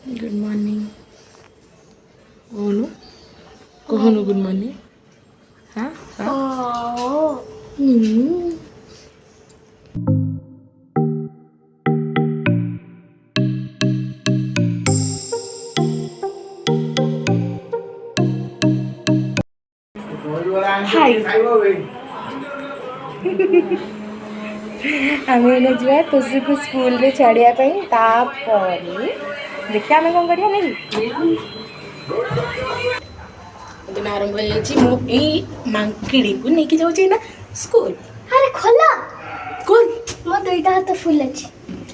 Good morning. Kohonu good morning. Huh? Oh. Hi. आमे एने जिया तुझे को स्कूल रे छाड़िया पई तापरे देखिए आमे कोन करिया नहीं दिन आरंभ हो छी मो ई मांकिड़ी को नेकी जाउ छी ना स्कूल अरे खोला स्कूल मो दुईटा हाथ फुल अछि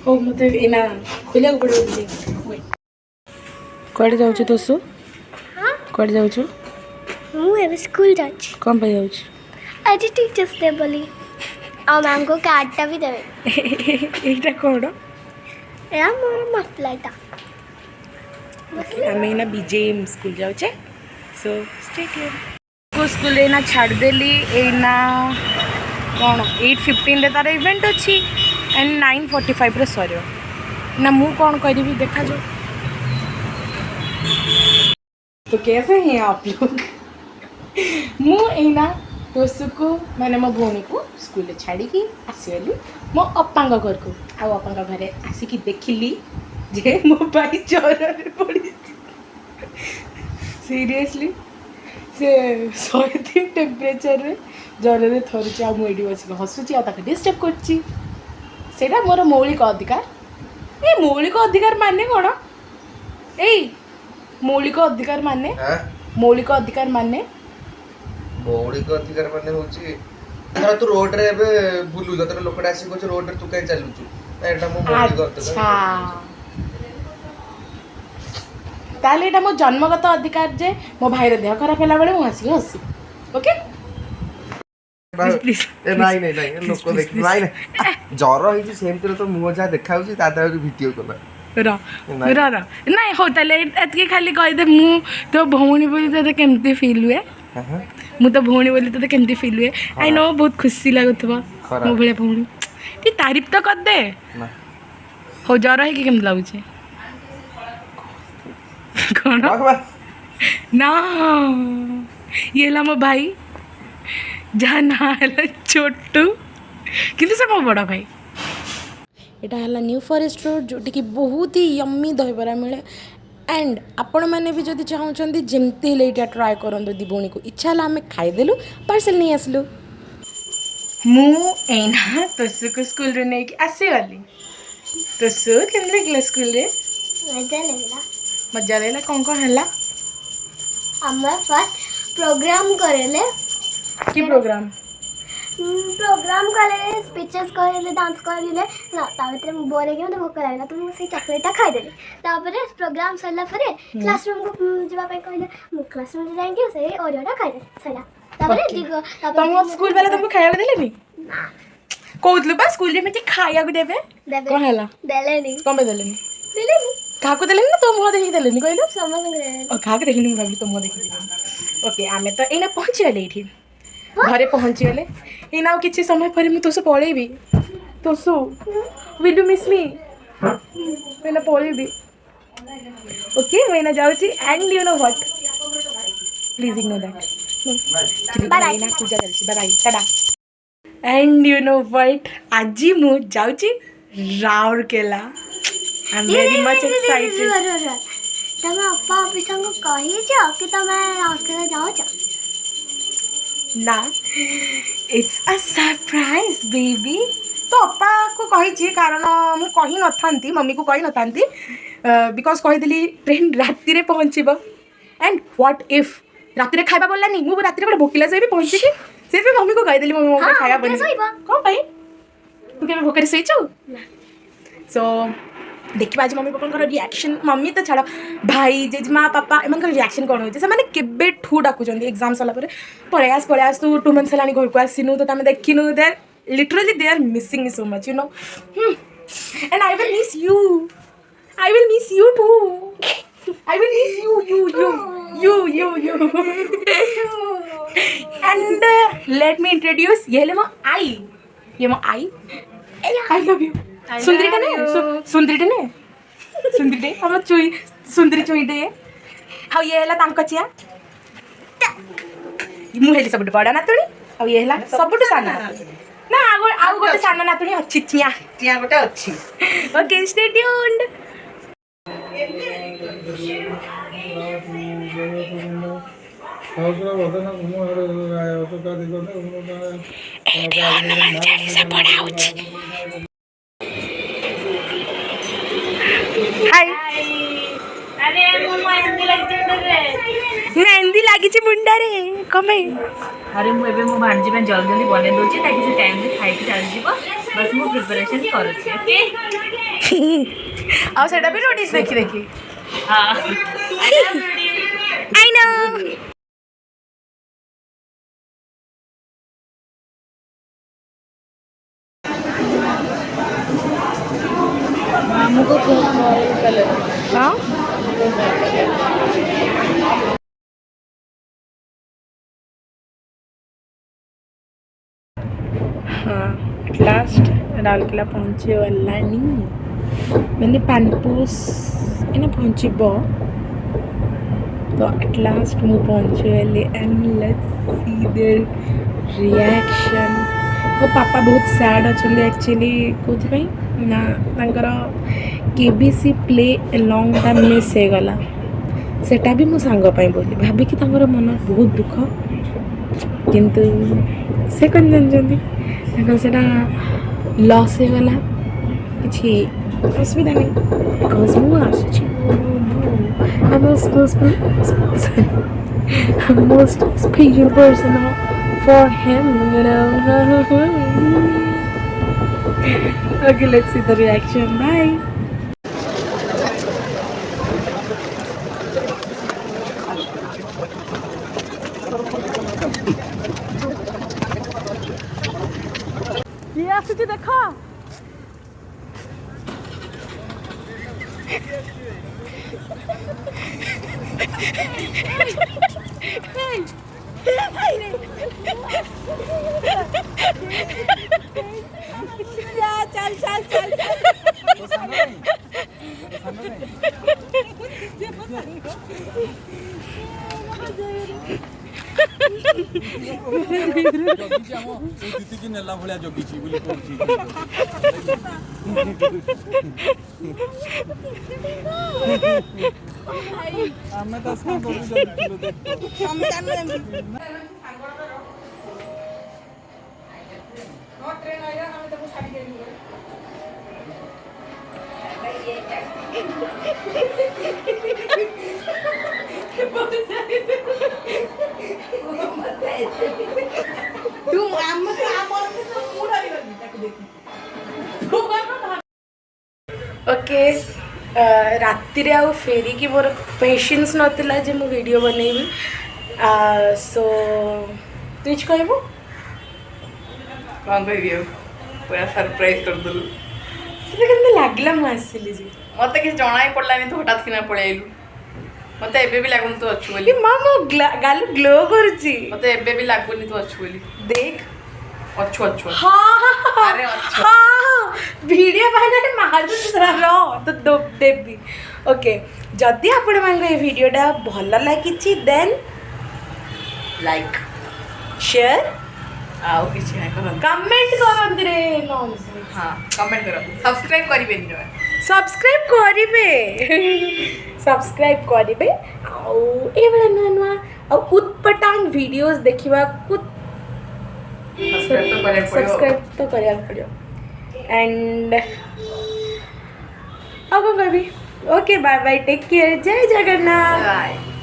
हो मते एना खोलिया को पड़ो छी कोड जाउ छी तोसु हां कोड जाउ छी मु एबे स्कूल जाछि कोन पे जाउ छी आज टीचर्स डे बोली आ मैम को कार्डटा भी देबे एटा कोड या मोर मफलरटा आमे ना बीजेएम स्कूल जाउ छे सो स्टे हियर को स्कूल एना छाड़ देली एना कौन 8:15 रे तार इवेंट अच्छी एंड 9:45 रे सरियो ना मु कौन करिवी देखा जो तो कैसे हैं आप लोग मु एना तोसुको मैंने मो भौणी को स्कूल छाड़ी की आसीगली मो अप्पांग घर को आ अप्पांग घरे आसिकी देखिली जे मो भाई ज्वर रे पड़ी सीरियसली से 103 टेम्परेचर रे ज्वर रे थरुची आ मु एडी बसी हसुची आ ताके डिस्टर्ब करची सेटा मोर मौलिक अधिकार ए मौलिक अधिकार माने कोन ए मौलिक अधिकार माने मौलिक अधिकार माने मौलिक अधिकार माने होची धर तू रोड रे एबे बुलु जतरे लोकडा आसी कोछ रोड रे तू काई चालुचू एटा मो मौलिक अधिकार अच्छा ताले एटा मो जन्मगत अधिकार जे मो भाई रे देह खराब होला बेले मु हसी हसी ओके प्लीज ए नाही नाही नाही लोक देख नाही नाही जर होई सेमतिर तो मुह जा देखाउची ता दारू भिडियो कला रा रा रा नाही हो ताले एतके खाली कहि दे मु तो भौणी बोली तो केमती फील हुए मु तो भौणी बोली तो केमती फील हुए आई नो बहुत खुशी लागुतबा मो भले भौणी ती तारीफ तो कर दे ना हो जरा है कि केम लागुचे कौन ना ये ला मो भाई जहाँ ना छोटू किंतु से मो बड़ा भाई एटा हला न्यू फॉरेस्ट रोड जोटी की बहुत ही यम्मी दहीबरा मिले एंड आपण मैंने भी जदि चाहूँगी जमती हेल्ले ये ट्राए करूँ दिभौणी को इच्छा है आम खाईदेलु पार्सल नहीं आसलु मुना तोसु को स्कूल रे नहीं आसीगली तोसु केम लगे स्कूल रे मजा लगला मजा लगला कौन है हमरा फर्स्ट प्रोग्राम करेले की प्रोग्राम प्रोग्राम करे स्पीचेस करे डांस करे ना तावे बोरे के मते भोक लागला तो से चॉकलेट खाई देले तापरे प्रोग्राम सरला परे क्लासरूम को जीवा पे कहले मु क्लासरूम जाएंगे से ओरियोटा खाई दे सला तापरे दिगो तुम स्कूल वाला तुमको खाया देले नी ना कहतलु बा स्कूल रे में खाया को देबे कोन हला देले नी कोन पे देले नी देले नी काको देले ना तो मुह देखि देले नी कहलो समझ गए ओ काको देखि नी भाबली तो मुह देखि ओके आमे तो एना पहुंची गले एठी घरे पहुंची गले एना किछि समय पर मु तोसो पळेबी तोसो विल यू मिस मी एना पळेबी ओके मैं ना जाउची and you know what please ignore that bye ना पूजा करछि bye tata and you know what आजी मु जाउची Rourkela I am very much excited तमे अप्पा ऑफिस को कहि छ कि तमे राउरकेला जाओ छ ना इट्स अ सरप्राइज बेबी तो अप्पा को कही कारण मु कही न थांती मम्मी को कही न थांती बिकॉज कही दिली ट्रेन राति रे पहुंचीबो एंड व्हाट इफ राति रे खाइबा बोललानी मु राति रे भोकिला से भी पहुंची की से भी मम्मी को कही दिली मम्मी को खाया बनी कोन भाई तू के भोकरे सही छु सो देखिबा आज मम्मी पापा रिएक्शन मम्मी तो छाड़ भाई जेजमा पापा एम रिएक्शन कौन होती से केबे ठू डाकुंट एग्जाम सरला पलैस तू 2 मंथ्स है घर को आसनु तो तुम देखिनु दे literally they are missing so much you know and I will miss you too I will miss you and let me introduce ये ले मो आई I love you सुंदरी ने सुंदरी हम चुई सुंदरी चुईटे आउ ये है तांको चिया मु हेली सब बड़ा नातुणी आउ ये है सब सान ना आउ गोटे सान नातुणी अच्छी चिया चिया गोटे अच्छी ओके स्टे ट्यून्ड हाय मेहंदी लगी मुंडा रे कमे अरे मुझे मो भांजी जल्दी जल्दी बन दूसरी ताकि से टाइम में खाई चल जीव बस मु प्रिपरेशन करुच्ची ओके आ सेटा भी नोटिस देखी देखी हाँ आई नो मामू को कलर हाँ हाँ एट लास्ट राउरकेला पहुँचे वालानी मैंने पानपोस इन्हें पहुँची तो एट लास्ट मु पहुँचे वाली and let's see their reaction मो पापा बहुत सैड अच्छा एक्चुअली कौन ना तांकर केबीसी प्ले लॉन्गटा मिस हो गला सेटा भी मो सांग बोली भाविकी तांकर मन बहुत दुख किंतु से कौन जानते सेटा लॉस हो गला किसी असुविधा नहीं बिकॉज मु आसुची most special person for him you know okay let's see the reaction bye ये आसुची देखा चल चल चल ओके राति आउ फेरी की मोर पेशेंस नथिला जे मु वीडियो बनैबी सो तू कुछ कहबो कौन कहबी पूरा सरप्राइज कर दलु से केमते लागला मु आसिली जी मते किछ जणा ही पड़लानी तो हठात किना पळेलु मते एबे भी लागुन तू अच्छु बोली ये मां मो गाल ग्लो करची मते एबे भी लागुनी तू अच्छु बोली देख अच्छु अच्छु हाँ अरे अच्छा हाँ वीडियो बाहर मार रो तो देवी ओके जदि आपण मान ये वीडियोटा भल लगी देन लाइक शेयर आउ किछ नै करन कमेंट करंती रे नॉनसेंस हां कमेंट करो सब्सक्राइब करिबेनी रे सब्सक्राइब करिबे आउ ए बेला नुआ नुआ आ उटपटांग वीडियोस देखिबा कु सब्सक्राइब तो करिया पड़ियो एंड अब कभी okay bye bye take care जय जगन्नाथ बाय